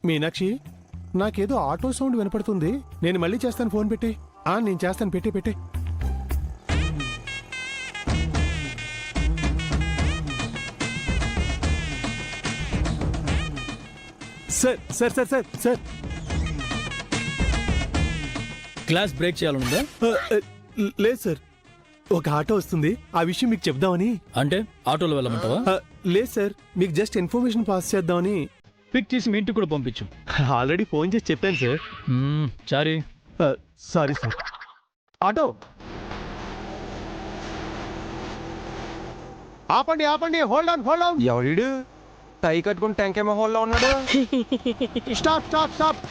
మీనాక్షి, నాకేదో auto sound వినపడుతుంది. నేను మళ్ళీ చేస్తాను, ఫోన్ పెట్టి. నేను చేస్తాను, పెట్టి. సార్ క్లాస్ బ్రేక్ చేయాలనుందా? లేదు సార్, ఒక ఆటో వస్తుంది, ఆ విషయం మీకు చెప్దామని. అంటే ఆటోలో వెళ్ళమంటావా? లేదు సార్, మీకు జస్ట్ ఇన్ఫర్మేషన్ పాస్ చేద్దామని. పిక్ చేసి మీ ఇంటికి కూడా పంపించు. ఆల్రెడీ ఫోన్ చేసి చెప్పాను sir. Sorry. Sorry sir. Auto ఆపండి, హోల్డ్ ఆన్. ఎవడు టై కట్టుకుని టెంకే హోల్లో ఉన్నాడు? స్టాప్.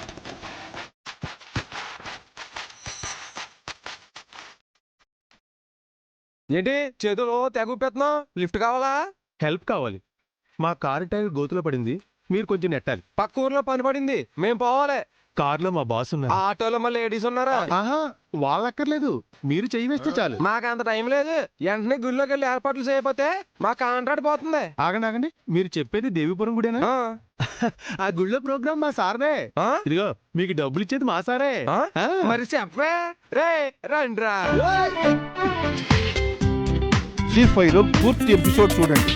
ఏంటి చేతులు తెగుపెత్తున్నావు? లిఫ్ట్ కావాలా? హెల్ప్ కావాలి. మా కారు టైర్ గోతులో పడింది, మీరు కొంచెం నెట్టాలి. పక్క ఊర్లో పని పడింది, మేం పోవాలి. కార్లో మా బాస్ ఉన్నారు. ఆటోలో మా లేడీస్ ఉన్నారా? వాళ్ళక్కర్లేదు, మీరు చెయ్యి వేస్తే చాలు. మాకు అంత టైం లేదు. వెంటనే గుళ్ళోకి వెళ్ళి ఏర్పాట్లు చేయకపోతే మా కాంట్రాక్ట్ పోతుంది. ఆగండి, మీరు చెప్పేది దేవీపురం గుడేనా? ఆ గుళ్ళో ప్రోగ్రామ్ మా సార్దే. ఇదిగో మీకు డబ్బులు ఇచ్చేది మా సారే. మరి చెప్పే రే రండ్రా. జీ5 లో పూర్తి ఎపిసోడ్ చూడండి.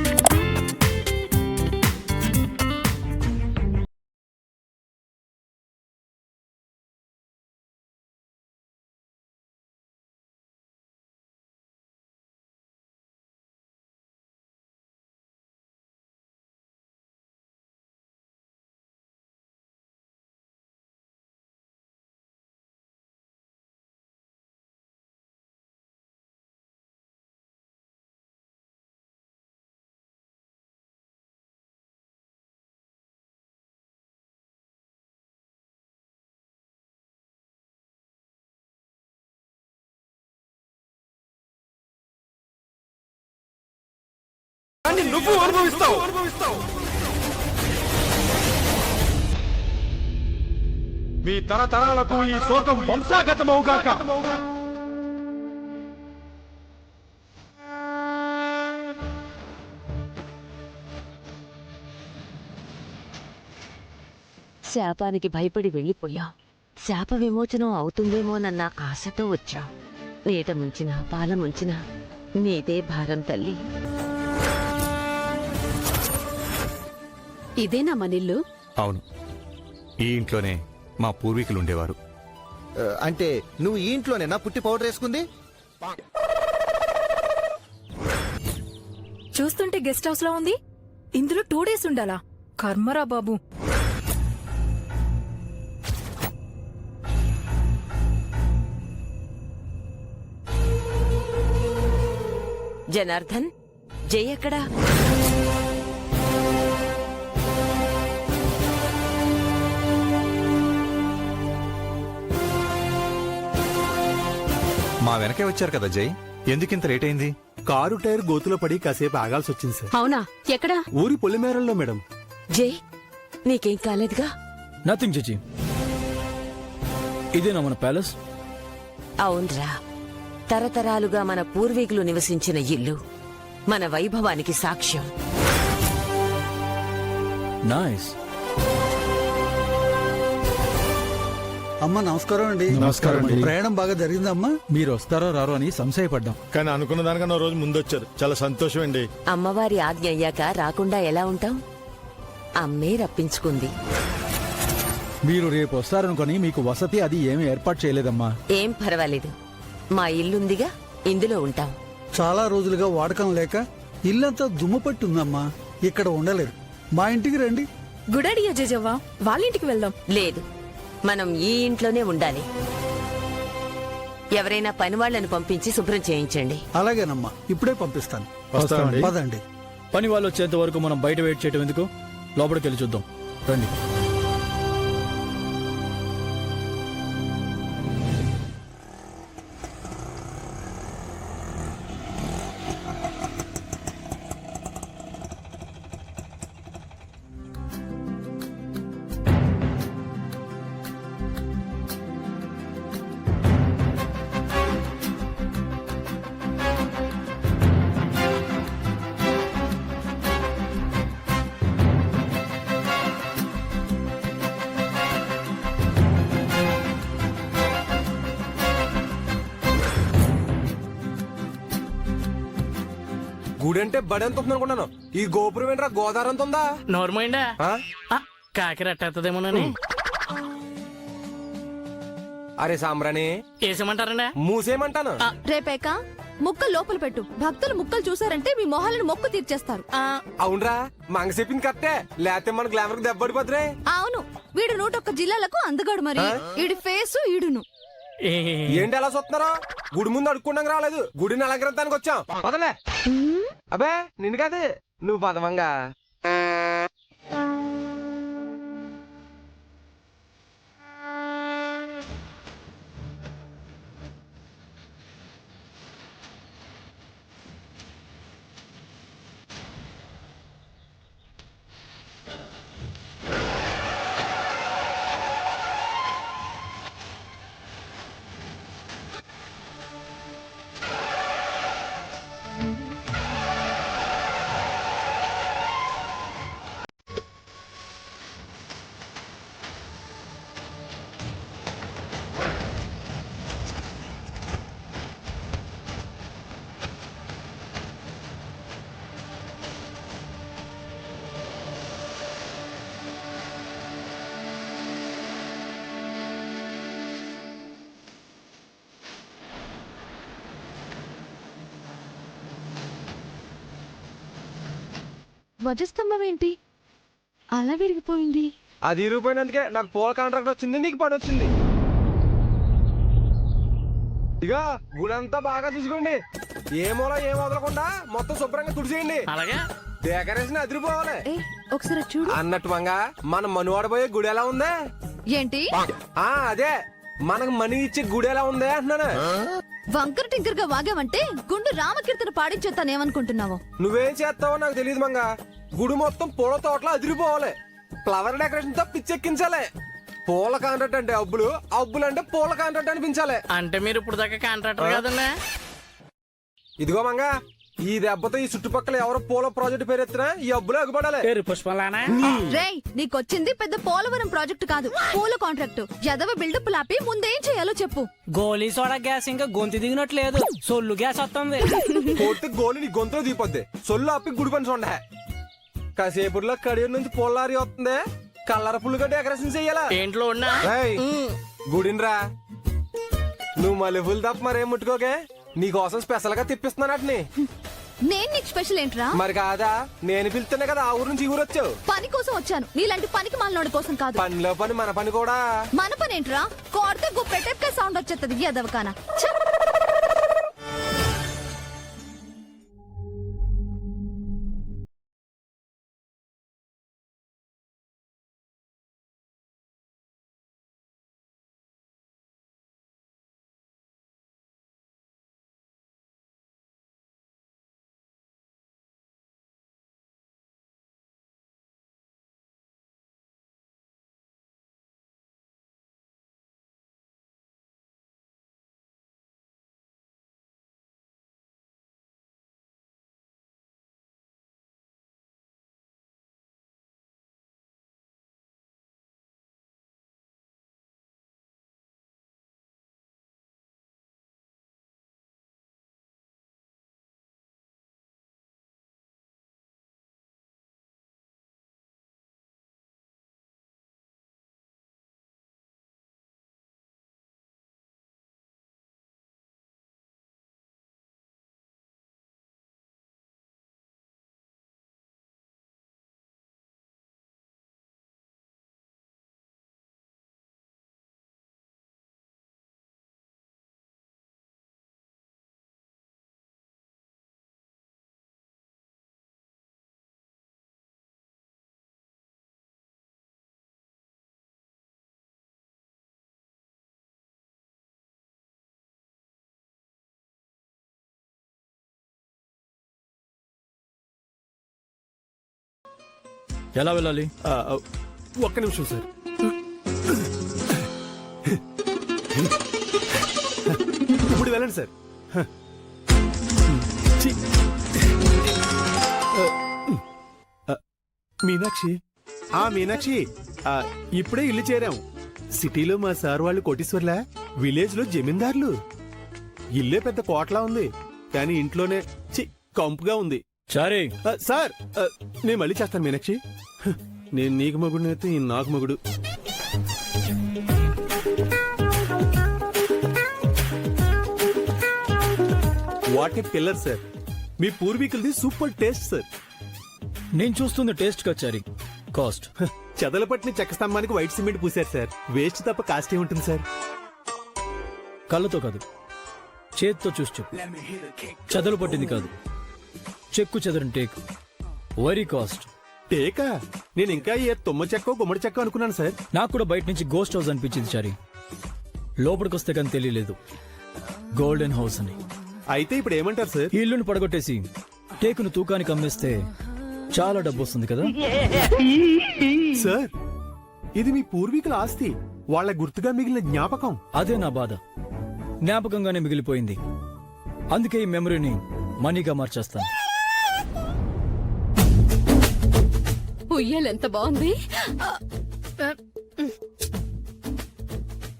నువ్వు అనుభవిస్తావు. మీ తరతరాలకు ఈ శోకం వంశాగతమవుగాక. శాపానికి భయపడి వెళ్ళిపోయా. శాప విమోచనం అవుతుందేమోనన్న ఆశతో వచ్చా. నీట ముంచిన పాల ముంచిన నీదే భారం తల్లి. ఇదేనా మనిల్లు? అవును, ఈ ఇంట్లోనే మా పూర్వీకులు ఉండేవారు. అంటే నువ్వు ఈ ఇంట్లోనేనా పుట్టి పౌడర్ వేసుకుంది? చూస్తుంటే గెస్ట్ హౌస్ లా ఉంది. ఇందులో 2 days ఉండాలా? కర్మరా బాబు. జనార్దన్, జై ఎక్కడా? మా వెనకే వచ్చారు కదా జై, ఎందుకింత లేట్ అయింది? కారు టైర్ గోతులో పడి కాసేపు ఆగాల్సి వచ్చింది సార్. అవునా? ఎక్కడా? ఊరి పొలిమేరల్లో మేడం. జై, నీకేం కాలేదుగా? నథింగ్ చిచి. ఇదేనా మన ప్యాలెస్? అవునరా, తరతరాలుగా మన పూర్వీకులు నివసించిన ఇల్లు, మన వైభవానికి సాక్ష్యం. నైస్. అమ్మా నమస్కారం అండి. నమస్కారం అండి. ప్రయాణం బాగా జరిగిందమ్మా? మీరు వస్తారో రారో అని సంశయపడ్డాం, కానీ అనుకున్న దానికన్నా రోజు ముందు వచ్చారు. చాలా సంతోషం అండి. అమ్మవారి ఆజ్ఞ అయ్యాక రాకుండా ఎలా ఉంటాం? అమ్మే రప్పించుకుంది. మీరు రేపు వస్తారనుకొని మీకు వసతి అది ఏమీ ఏర్పాటు చేయలేదమ్మా. ఏం పర్వాలేదు, మా ఇల్లుందిగా, ఇందులో ఉంటాం. చాలా రోజులుగా వాడకం లేక ఇల్లంతా దుమ్ముపట్టి ఉందమ్మా. ఇక్కడ ఉండలేరు. మా ఇంటికి రండి. గుడ్ ఐడియా జేజవ్వ, వాళ్ళ ఇంటికి వెళ్దాం. లేదు, మనం ఈ ఇంట్లోనే ఉండాలి. ఎవరైనా పనివాళ్లను పంపించి శుభ్రం చేయించండి. అలాగేనమ్మా, ఇప్పుడే పంపిస్తాను. పదండి. పని వాళ్ళు వచ్చేంత వరకు మనం బయట వెయిట్ చేయడం ఎందుకు? లోపలికి వెళ్ళి చూద్దాం, రండి. గుడి అంటే బడి ఎంత ఉంది అనుకున్నాను. ఈ గోపురం ఏంట్రా గోదావరి అంత ఉందా? నోర్మైండా ఆ? కాకి రెట్టేస్తుందేమోనని అరే సాంబ్రాణి వేసేమంటారండి. మూసేయమంటాను. రేపేక ముక్కలు లోపల పెట్టు. భక్తులు ముక్కలు చూసారంటే మీ మొహాలను మొక్కు తీర్చేస్తారు. అవునరా మంగ చెప్పింది కరెక్టే, లేకపోతే మన గ్లామర్ కి దెబ్బడిపోద్దురే. అవును, వీడు 101 జిల్లాలకు అందగాడు. మరి వీడి ఫేసు ఈడును. ఏంటి అలా చూస్తున్నారా? గుడి ముందు అడుక్కుండా రాలేదు, గుడిని అలంకరించడానికి వచ్చాం. పదలే. అబ్బే నిన్ను కాదు, నువ్వు పదవంగా. ధ్వజస్తంభం ఏంటి అలా విరిగిపోయింది? అది ఇరిగిపోయినందుకే నాకు పూల కాంట్రాక్ట్ వచ్చింది, నీకు పని వచ్చింది. ఇక గుడంతా బాగా చూసుకోండి, ఏ మూల ఏం వదలకుండా మొత్తం శుభ్రంగా తుడిచేయండి. అలాగే డెకరేషన్ అదిరిపోవాలి. ఒకసారి చూడు. అన్నట్టు మంగా మన మనువాడబోయే గుడి ఎలా ఉందే? ఏంటి అదే మనకు మనీ ఇచ్చే గుడి ఎలా ఉందే అంటున్నాను. వంకర టింకర్ గా వాగావంటే గుండు రామకీర్తన పాడించేస్తానేమనుకుంటున్నావు? నువ్వేం చేస్తావో నాకు తెలియదు మంగా. గుడి మొత్తం పూల తోటలో అదిరిపోవాలి, ఫ్లవర్ డెకరేషన్ తో పిచ్చెక్కించాలి. పూల కాంట్రాక్ట్ అంటే అబ్బులు, అబ్బులు అంటే పూల కాంట్రాక్ట్ అనిపించాలి. అంటే మీరు ఇప్పుడు దాకా కాంట్రాక్టర్ కాదండి. ఇదిగో మంగా, ఈ దెబ్బతో ఈ చుట్టుపక్కల ఎవరో పూల ప్రాజెక్ట్ పేరెత్తినా ఈ అబ్బులు ఎగబడాలి. పుష్పలానా రేయ్, నీకొచ్చింది పెద్ద పోలవరం ప్రాజెక్టు కాదు, పూల కాంట్రాక్ట్. ఎదవ బిల్డప్ లాపి ముందేం చేయాలో చెప్పు. గోలీ సోడా గ్యాస్ ఇంకా గొంతు దిగినట్లేదు, సొల్లు గ్యాస్ వస్తుంది. కోర్టు గోలు నీ గొంతులో దిగిపోద్ది. సొల్లు అప్పి గుడి పని చూడ. కాసేపులో కడియం నుంచి పొల్లారి వస్తుంది, కలర్ఫుల్ గా డెకరేషన్ చెయ్యాలా. ఏంట్లో ఉన్నా గుడినిరా, నువ్వు మల్లెపూలు తప్ప మరేం ముట్టుకోకే, నీకోసం స్పెషల్ గా తెప్పిస్తున్నానట్ని. నేను నీకు స్పెషల్ ఏంట్రా? మరి కాదా, నేను పిలుస్తున్నా కదా ఆ ఊరు నుంచి ఈ ఊరు వచ్చావు. పని కోసం వచ్చాను, నీలాంటి పనికి మాలినోడి కోసం కాదు. పనిలో పని మన పని కూడా. మన పని ఏంట్రా? కోడితే గుప్పెట్టెక్క సౌండ్ వచ్చేస్తుంది ఎదవకానా. ఎలా వెళ్ళాలి? ఒక్క నిమిషం సార్. ఇప్పుడు వెళ్ళండి సార్. మీనాక్షి, మీనాక్షి, ఇప్పుడే ఇల్లు చేరాం. సిటీలో మా సార్ వాళ్ళు కోటీశ్వర్లా, విలేజ్ లో జమీందారులు. ఇల్లే పెద్ద కోటలా ఉంది, కానీ ఇంట్లోనే కంపుగా ఉంది. చారీ సార్ నేను మళ్ళీ చేస్తాను మీనాక్షి. నేను నీకు మగుడు అయితే ఈ నాకు మగుడు. What a pillar sir. మీ పూర్వీకులది సూపర్ టేస్ట్ సార్. నేను చూస్తుంది టేస్ట్ కచారీ కాస్ట్. చెదలపట్టిన చెక్క స్తంభానికి వైట్ సిమెంట్ పూసారు సార్. వేస్ట్ తప్ప కాస్ట్ ఏముంటుంది సార్? కళ్ళతో కాదు చేత్తో చూసి చెప్పు. చెదలు పట్టింది కాదు, చెక్కు చెదరని టేక్. Very cost. టేకా? నేను ఇంకా ఏ తుమ్మ చెక్క గుమ్మడి చెక్క అనుకున్నాను సార్. నాకు కూడా బయట నుంచి గోస్ట్ హౌస్ అనిపించింది చారీ. లోపలికొస్తే కానీ తెలియలేదు గోల్డెన్ హౌస్ అని. అయితే ఇప్పుడు ఏమంటారు సార్? ఈ ఇల్లుని పడగొట్టేసి టేకును తూకానికి అమ్మేస్తే చాలా డబ్బు వస్తుంది కదా. సార్ ఇది మీ పూర్వీకుల ఆస్తి, వాళ్ళ గుర్తుగా మిగిలిన జ్ఞాపకం. అదే నా బాధ, జ్ఞాపకంగానే మిగిలిపోయింది. అందుకే ఈ మెమరీని మనీగా మార్చేస్తాను. ఉయ్యాలెంత బాగుంది.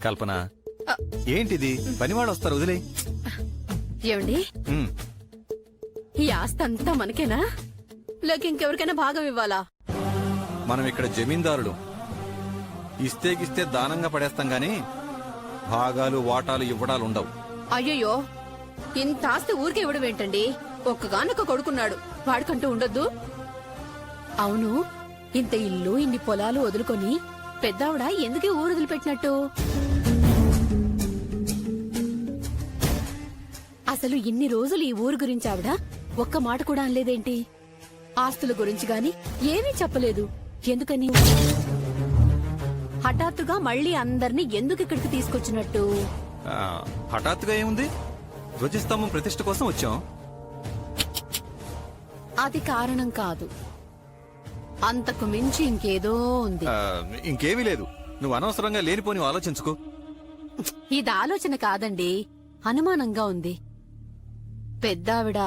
కల్పన ఏంటిది? పనివాడు వస్తారు, వదిలే. ఏమండి, ఈ ఆస్తి అంతా మనకేనా లేక ఇంకెవరికైనా భాగం ఇవ్వాలా? మనం ఇక్కడ జమీందారులు. ఇస్తే దానంగా పడేస్తాం గాని భాగాలు వాటాలు ఇవ్వడాలు ఉండవు. అయ్యయ్యో, ఇంత ఆస్తి ఊరికే ఇవ్వడం ఏంటండి? ఒక్కగానొక్క కొడుకున్నాడు, వాడికంటూ ఉండొద్దు. అవును, ఇంత ఇల్లు ఇన్ని పొలాలు వదులుకొని పెద్దావిడ ఎందుకు ఊరు వదిలిపెట్టినట్టు? అసలు ఇన్ని రోజులు ఈ ఊరు గురించి ఆవిడ ఒక్క మాట కూడా అనలేదేంటి? ఆస్తుల గురించి గాని ఏమీ చెప్పలేదు. ఎందుకని? హఠాత్తుగా మళ్ళీ అందర్నీ ఎందుకు ఇక్కడికి తీసుకొచ్చినట్టు? హఠాత్తుగా ఏముంది? ధ్వజస్తంభం ప్రతిష్ఠ కోసం వచ్చాం. అది కారణం కాదు, అంతకు మించి ఇంకేదో ఉంది. ఇంకేమీ లేదు. నువ్వు అనవసరంగా లేనిపోని ఆలోచించుకో. ఇది ఆలోచన కాదండి, అనుమానంగా ఉంది. పెద్దావిడ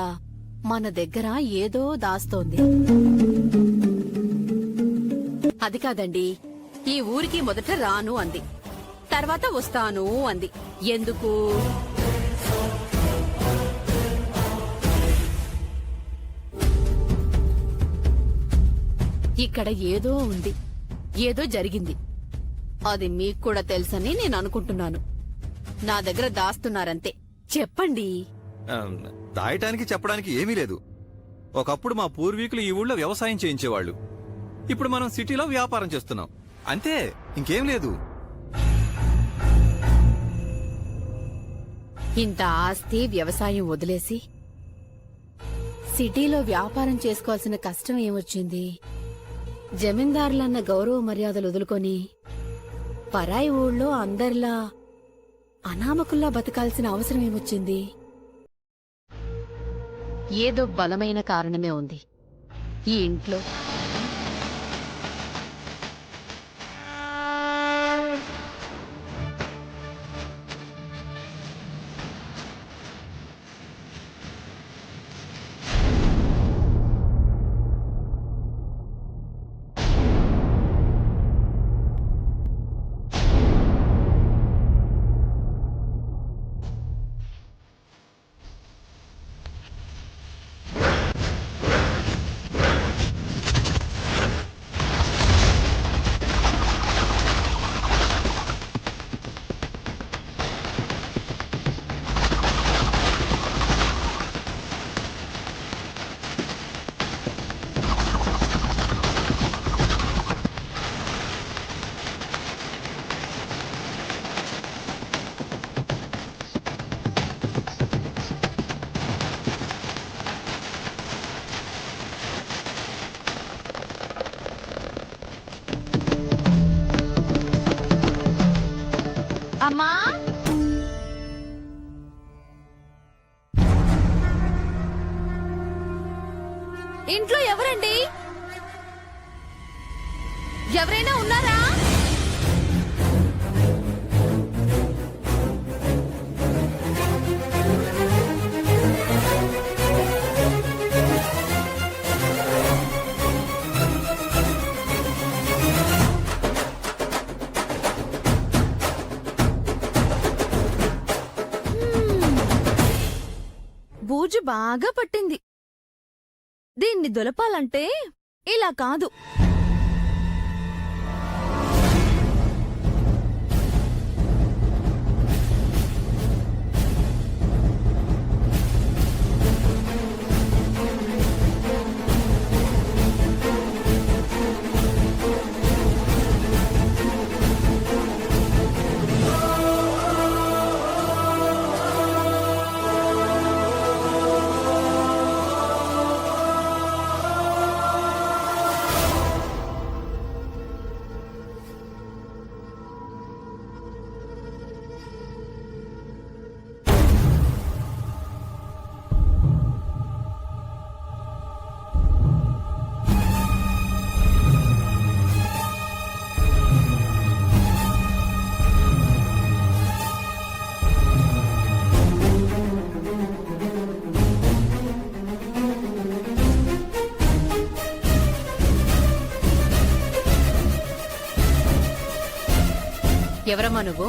మన దగ్గర ఏదో దాస్తోంది. అది కాదండి, ఈ ఊరికి మొదట రాను అంది, తర్వాత వస్తాను అంది. ఎందుకు? ఇక్కడ ఏదో ఉంది, ఏదో జరిగింది. అది మీకు కూడా తెలుసని నేను అనుకుంటున్నాను. నా దగ్గర దాస్తున్నారంతే. చెప్పండి. దాయటానికి చెప్పడానికి ఏమీ లేదు. ఒకప్పుడు మా పూర్వీకులు ఈ ఊళ్ళో వ్యవసాయం చేయించేవాళ్ళు. ఇప్పుడు మనం సిటీలో వ్యాపారం చేస్తున్నాం. అంతే, ఇంకేం లేదు. ఇంత ఆస్తి వ్యవసాయం వదిలేసి సిటీలో వ్యాపారం చేసుకోవాల్సిన కష్టం ఏమొచ్చింది? జమీందారులన్న గౌరవ మర్యాదలు వదులుకొని పరాయి ఊళ్ళో అందరిలా అనామకుల్లా బతకాల్సిన అవసరం ఏమొచ్చింది? ఏదో బలమైన కారణమే ఉంది ఈ ఇంట్లో. అమ్మా, ఇంట్లో ఎవరండి? ఎవరైనా ఉన్నారా? బూజు బాగా పట్టింది. దీన్ని దులపాలంటే ఇలా కాదు. ఎవరమ్మా నువ్వు?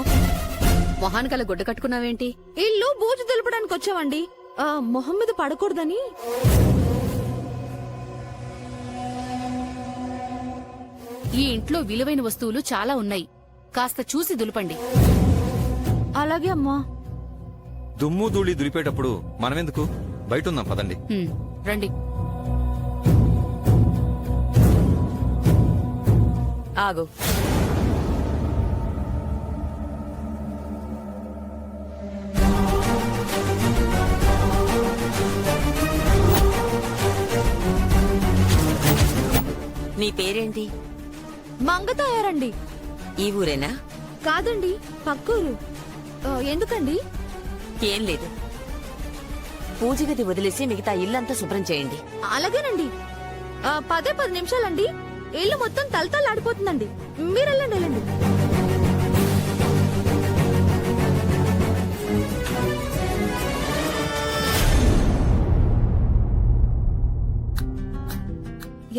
మొహానికల గుడ్డ కట్టుకున్నావేంటి? ఇల్లు బూజు దులపడానికి వచ్చావండి. మొహం మీద పడకూడదని. ఈ ఇంట్లో విలువైన వస్తువులు చాలా ఉన్నాయి, కాస్త చూసి దులపండి. అలాగే అమ్మా. దుమ్ము ధూళి దులిపేటప్పుడు మనమెందుకు, బయట ఉందాం పదండి. రండి. ఆగు. నీ పేరేంటి? మంగతాయారండి. ఈ ఊరేనా? కాదండి, పక్కూరు. ఎందుకండి? ఏం లేదు, పూజ గది వదిలేసి మిగతా ఇల్లంతా శుభ్రం చేయండి. అలాగేనండి. 10 నిమిషాలండి. ఇల్లు మొత్తం తలతలాడిపోతుందండి. మీరెళ్ళండి, వెళ్ళండి.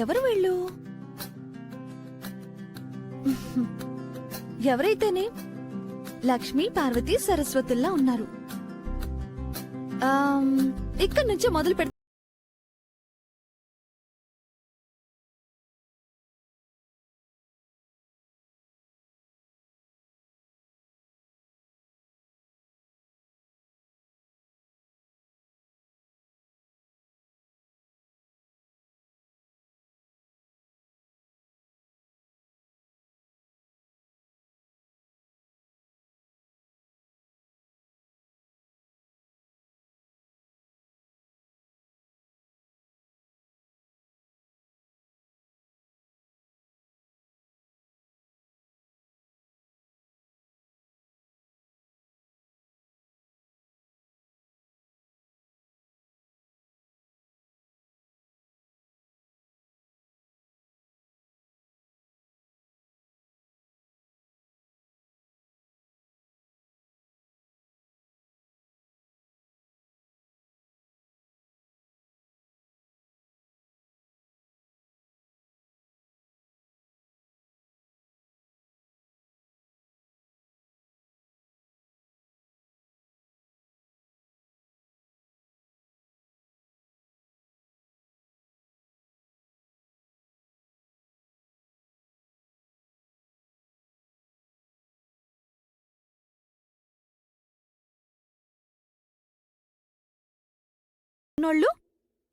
ఎవరు వీళ్ళు? ఎవరైతేనే లక్ష్మి, పార్వతి, సరస్వతుల్లా ఉన్నారు. ఇక్కడి నుంచే మొదలు పెడతా. నోళ్ళు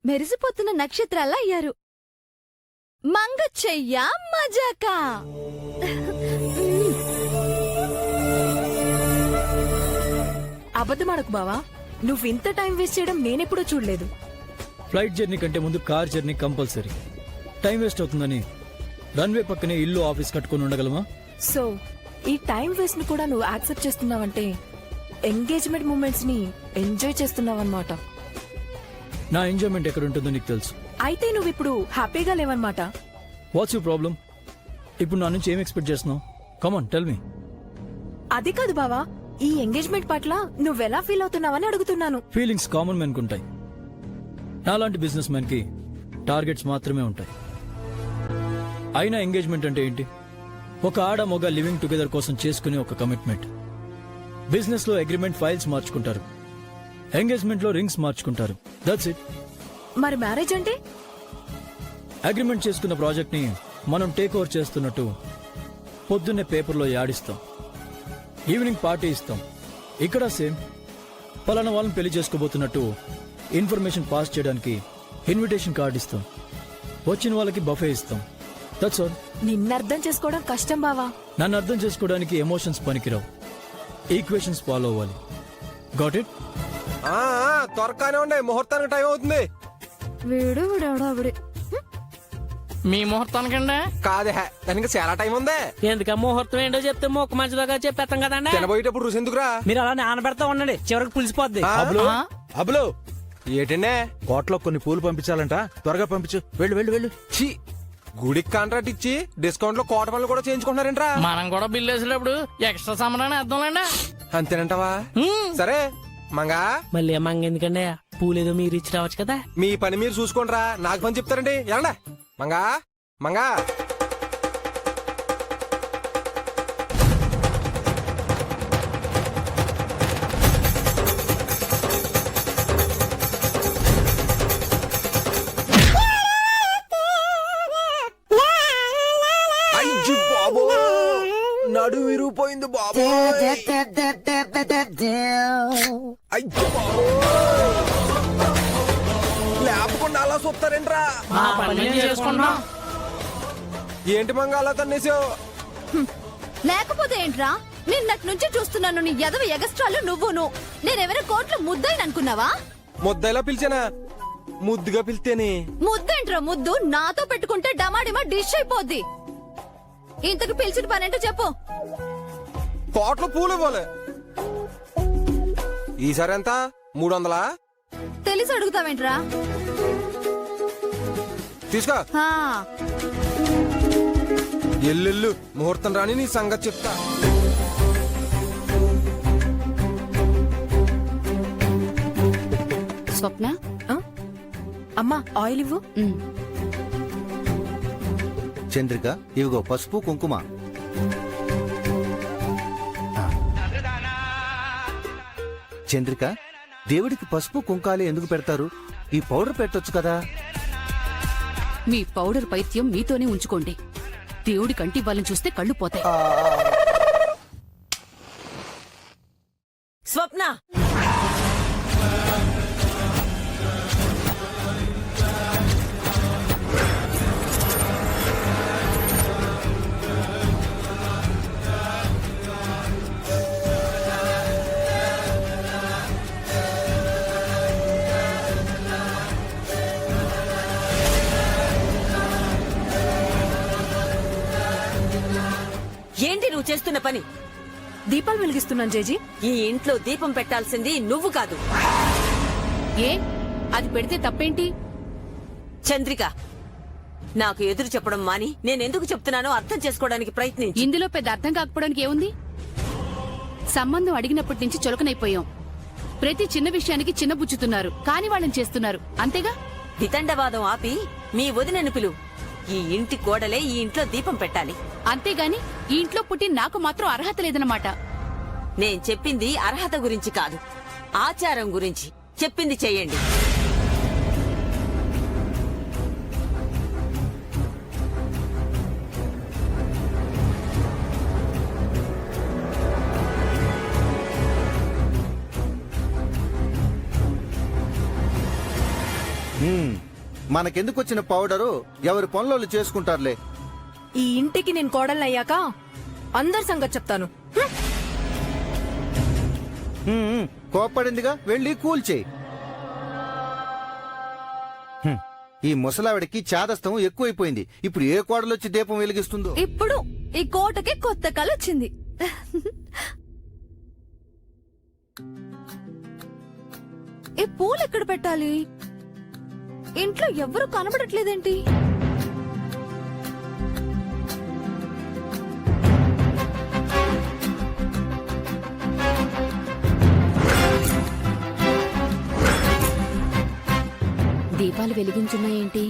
మెరిసిపోతున్న నక్షత్రాలా అయ్యారు. మంగ చెయ్య మజాకా. అబద్ధమాడకు బావా, నువ్వు ఇంత టైం వేస్ట్ చేయడం నేనెప్పుడూ చూడలేదు. ఫ్లైట్ జర్నీ కంటే ముందు car journey compulsory. Time waste అవుతుందని రన్వే పక్కనే ఇల్లు, ఆఫీస్ కట్టుకుని ఉండగలమా? సో ఈ టైం వేస్ట్ ని కూడా నువ్వు యాక్సెప్ట్ చేస్తున్నావంటే ఎంగేజ్మెంట్ మూమెంట్స్ ని ఎంజాయ్ చేస్తున్నావన్నమాట. నా ఎంజాయ్మెంట్ ఎక్కడ ఉంటుందో నీకు తెలుసు. అయితే నువ్వు ఇప్పుడు హ్యాపీగా లేవన్నమాట. What's you problem? ఇప్పుడు నా నుంచి ఏం ఎక్స్పెక్ట్ చేస్తున్నావు? Come on tell me. అది కాదు బావా, ఈ ఎంగేజ్మెంట్ పట్ల నువ్వెలా ఫీల్ అవుతున్నావని అడుగుతున్నాను. ఫీలింగ్స్ కామన్ మ్యాన్ కు ఉంటాయి. నాలాంటి బిజినెస్ మ్యాన్ కి టార్గెట్స్ మాత్రమే ఉంటాయి. అయినా ఎంగేజ్మెంట్ అంటే ఏంటి? ఒక ఆడ మొగ లివింగ్ టుగెదర్ కోసం చేసుకునే ఒక కమిట్మెంట్. బిజినెస్ లో అగ్రిమెంట్ ఫైల్స్ మార్చుకుంటారు, ఎంగేజ్మెంట్ లో రింగ్స్ మార్చుకుంటారు. That's it. మరి మ్యారేజ్ అంటే? అగ్రిమెంట్ చేసుకున్న ప్రాజెక్ట్ ని మనం టేక్ ఓవర్ చేస్తున్నట్టు పొద్దున్నే పేపర్లో యాడిస్తాం, ఈవినింగ్ పార్టీ ఇస్తాం. ఇక్కడ సేమ్ పలానా వాళ్ళని పెళ్లి చేసుకోబోతున్నట్టు ఇన్ఫర్మేషన్ పాస్ చేయడానికి ఇన్విటేషన్ కార్డు ఇస్తాం, వచ్చిన వాళ్ళకి బఫే ఇస్తాం. That's all. నిన్ను అర్థం చేసుకోవడం కష్టం బావా. నన్ను అర్థం చేసుకోవడానికి ఎమోషన్స్ పనికిరావు, ఈక్వేషన్స్ ఫాలో అవ్వాలి. Got it? త్వరగానే ఉండే, ముహూర్తానికి టైం అవుతుంది. వీడు వీడెవడావిడే. మీ ముహూర్తానికండి కాదే, దానికి చాలా టైం ఉంది. ఎందుక ముహూర్తం ఏంటో చెప్తే మొక్క మంచిదాకా చెప్పేస్తాం కదండి. తినబోయేటప్పుడు రుచి ఎందుకురా? మీరు అలా నానబెడతా ఉండండి, చివరికి పులిసిపోద్ది. అబులు ఏటండే? కోట్లో కొన్ని పూలు పంపించాలంట, త్వరగా పంపించు. వెళ్ళు వెళ్ళు వెళ్ళు. ఛీ, గుడికి కాంట్రాక్ట్ ఇచ్చి డిస్కౌంట్ లో కోట పనులు కూడా చేయించుకుంటున్నారేంట్రా? మనం కూడా బిల్లు వేసేటప్పుడు ఎక్స్ట్రా సామాన్ వేద్దాంలేండి. అంతేనంటావా? సరే మంగా, మళ్ళీ మంగ ఎందుకండి, పూలేదో మీరు ఇచ్చి రావచ్చు కదా. మీ పని మీరు చూసుకోండిరా, నాకు పని చెప్తారండి. ఎలాండా మంగా మంగా. అయ్యో బాబో, నడు విరిగిపోయింది బాబో. అయ్యో బాబో, లేపకుండా అలా చూస్తారేంట్రా? మా పని మేము చేసుకుంటున్నాం. ఏంటి మంగ అలా తన్నేసావు? లేకపోతే ఏంట్రా, నిన్నటి నుంచి చూస్తున్నాను నీ ఎదవ ఎగస్ట్రాలు నువ్వును. నేనెవరో కోట్లు ముద్దైన అనుకున్నావా? ముద్దలా పిలిచానా? ముద్దుగా పిలితేనే. ముద్దేంట్రా ముద్దు? నాతో పెట్టుకుంటే డమాడిమా డిష్ అయిపోద్ది. ఇంతకు పిలిచిన పనేంటో చెప్పు. కోట్లు పూలు ఇవ్వాలి. ఈసారి ఎంత? 300? తెలిసి అడుగుతావేంట్రా? తీసుకో. హా, ఎల్లు ముహూర్తం రాని నీ సంగతి చెప్తా. స్వప్న, అమ్మా ఆయిల్ ఇవ్వు. చంద్రిక, ఇవిగో పసుపు కుంకుమ. చంద్రిక, దేవుడికి పసుపు కుంకాలే ఎందుకు పెడతారు? ఈ పౌడర్ పెట్టొచ్చు కదా. మీ పౌడర్ పైత్యం మీతోనే ఉంచుకోండి. దేవుడి కంటి వాళ్ళని చూస్తే కళ్ళు పోతాయి. స్వప్న, ఏంటి నువ్వు చేస్తున్న పని? దీపాలు వెలిగిస్తున్నాను జేజీ. ఈ ఇంట్లో దీపం పెట్టాల్సింది నువ్వు కాదు. ఏ, అది పెడితే తప్పేంటి? చంద్రిక, నాకు ఎదురు చెప్పడం మాని నేనెందుకు చెప్తున్నానో అర్థం చేసుకోవడానికి ప్రయత్నించు. ఇందులో పెద్ద అర్థం కాకపోవడానికి ఏముంది? సంబంధం అడిగినప్పటి నుంచి చులకనైపోయాం. ప్రతి చిన్న విషయానికి చిన్నబుచ్చుతున్నారు, కాని వాళ్ళని చేస్తున్నారు. అంతేగా? వితండవాదం ఆపి మీ వదినను పిలువు. ఈ ఇంటి కోడలే ఈ ఇంట్లో దీపం పెట్టాలి. అంతేగాని ఈ ఇంట్లో పుట్టి నాకు మాత్రం అర్హత లేదన్నమాట. నేను చెప్పింది అర్హత గురించి కాదు, ఆచారం గురించి. చెప్పింది చెయ్యండి. మనకెందుకు వచ్చిన పౌడరు ఎవరి పనులు చేసుకుంటారులే. ఈ ఇంటికి నేను కోడలయ్యాక అందరి సంగతి చెప్తాను. కోప్పడిందిగా, వెళ్ళి కూల్చేయి. ఈ ముసలావిడికి చాదస్తం ఎక్కువైపోయింది. ఇప్పుడు ఏ కోడలొచ్చి దీపం వెలిగిస్తుందో. ఇప్పుడు ఈ కోటకి కొత్త కళ వచ్చింది. ఈ పూలు ఎక్కడ పెట్టాలి? ఇంట్లో ఎవరు కనబడట్లేదేంటి? దీపాలు వెలిగించున్నాయేంటి?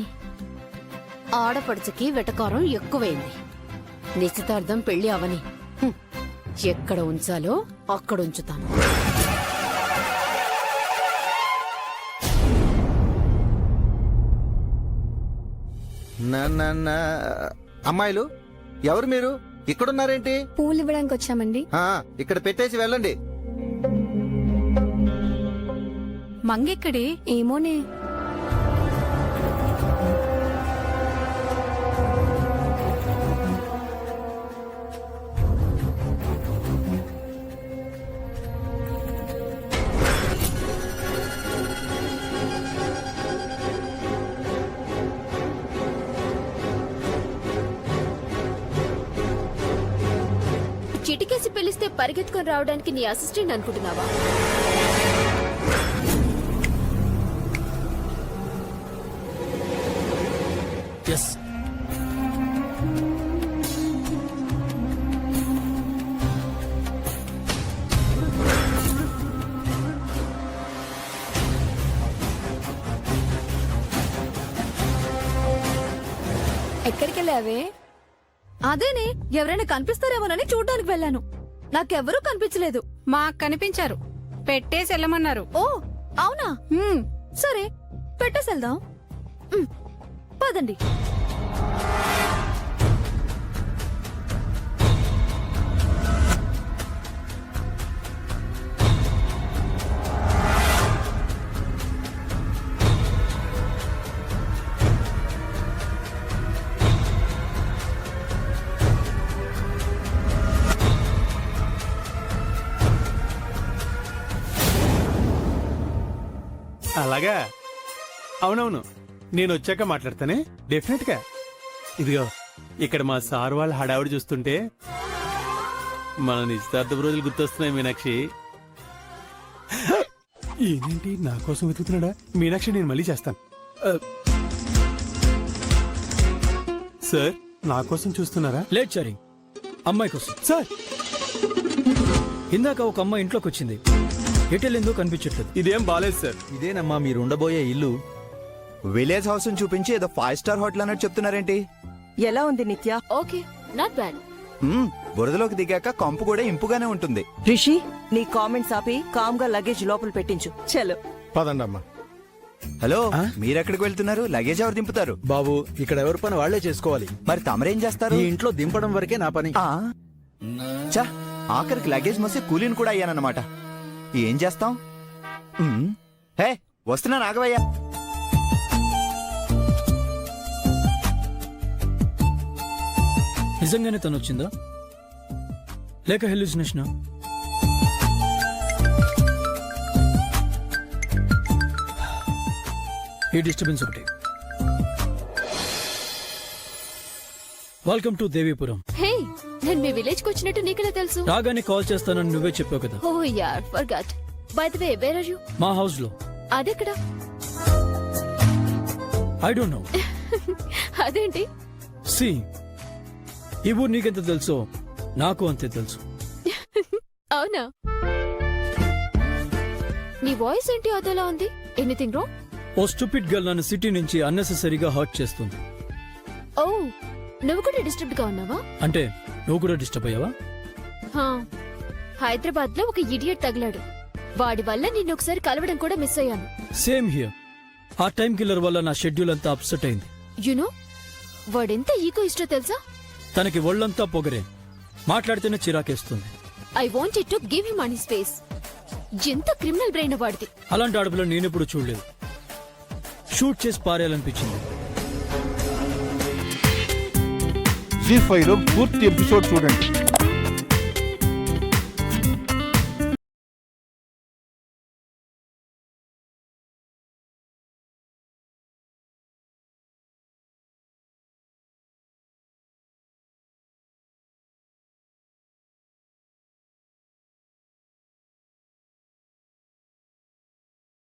ఆడపడుచుకి వెటకారం ఎక్కువైంది. నిశ్చితార్థం పెళ్లి అవని ఎక్కడ ఉంచాలో అక్కడ ఉంచుతాను. అమ్మాయిలు ఎవరు మీరు ఇక్కడున్నారేంటి? పూలు ఇవ్వడానికి వచ్చామండి. ఇక్కడ పెట్టేసి వెళ్ళండి. మంగెక్కడే? ఏమోనే. చిటికేసి పిలిస్తే పరిగెత్తుకొని రావడానికి నీ అసిస్టెంట్ అనుకుంటున్నావా? ఎస్. ఎక్కడికి వెళ్ళావే? అదేనే, ఎవరైనా కనిపిస్తారేమోనని చూడ్డానికి వెళ్ళాను. నాకెవరూ కనిపించలేదు. మాకు కనిపించారు. పెట్టేసి వెళ్ళమన్నారు. ఓ అవునా? సరే పెట్టేసి వెళ్దాం. పదండి. అలాగా? అవునవును, నేను వచ్చాక మాట్లాడతానే డెఫినెట్ గా. ఇదిగో ఇక్కడ మా సార్ వాళ్ళ హడావిడి చూస్తుంటే మన నిశ్చితార్థపు రోజులు గుర్తొస్తున్నాయి మీనాక్షి. ఏంటి నా కోసం వెతుకుతున్నాడా? మీనాక్షి, నేను మళ్ళీ చేస్తాను. సార్, నా కోసం చూస్తున్నారా? లేట్ చారి, అమ్మాయి కోసం. సార్, ఇందాక ఒక అమ్మాయి ఇంట్లోకి వచ్చింది. ఎటెళ్ళిందో కనిపించట్లేదు. ఇదేం బాలేదు సార్. ఇదేనమ్మా మీరు ఉండబోయే ఇల్లు. విలేజ్ హౌస్ చూపించి ఏదో 5 స్టార్ హోటల్ అన్నట్టు చెప్తున్నారేంటి? ఎలా ఉంది నిత్య? Okay, not bad. బురదలోకి దిగాక కంపు కూడా ఇంపుగానే ఉంటుంది. రిషి, నీ కామెంట్స్ ఆపి కామ్ గా లగేజ్ లోపల పెట్టించు. చలో పదండమ్మా. హలో, మీరెక్కడికి వెళ్తున్నారు? లగేజ్ ఎవరు దింపుతారు? బాబు, ఇక్కడ ఎవరి పని వాళ్లే చేసుకోవాలి. మరి తమరేం చేస్తారు? ఈ ఇంట్లో దింపడం వరకే నా పని. చా, ఆఖరికి లగేజ్ మోసి కూలీని కూడా అయ్యానన్నమాట. ఏం చేస్తాం? హే, వస్తున్నా నాగవయ్యా. నిజంగానే తను వచ్చిందా లేక హెల్యూసినేషనా? ఈ డిస్టర్బెన్స్ ఒకటి. Welcome to Devipuram. హే, నేను మీ విలేజ్ కి వచ్చినట్టు నీకెలా తెలుసు? రాగానే కాల్ చేస్తానని నువ్వే చెప్పావు కదా. ఓ యార్, forgot. By the way, where are you? మా హౌస్ లో. అదెక్కడ? I don't know. అదేంటి? సి, ఈ ఊరు నీకెంత తెలుసో నాకు అంతే తెలుసు. అవునా? నీ వాయిస్ ఏంటి అదలా ఉంది? Anything wrong? Oh stupid girl నన్ను సిటీ నుంచి అన్నెసెసరీగా హర్ట్ చేస్తుంది. ఓ, నువ్వు కూడా డిస్టర్బ్ గా ఉన్నావా? అంటే నువ్వు కూడా డిస్టర్బ్ అయ్యావా? హైదరాబాద్ లో ఒక ఇడియట్ తగిలాడు. వాడి వల్ల నిన్ను ఒకసారి కలవడం కూడా మిస్ అయ్యాను. Same here. ఆ టైం కిల్లర్ వల్ల నా షెడ్యూల్ అంతా అప్సెట్ అయింది. యునో, వాడెంత ఈగో ఇష్టో తెలుసా? తనకి ఒళ్ళంతా పొగరే, మాట్లాడితేనే చిరాకేస్తుంది. I wanted to give him money space. ఎంత క్రిమినల్ బ్రెయిన్ వాడిది. అలాంటి ఆడపిల్ల నేనెప్పుడు చూడలేదు. షూట్ చేసి పారేయాలనిపించింది. జీ5 లో పూర్తి ఎపిసోడ్ చూడండి.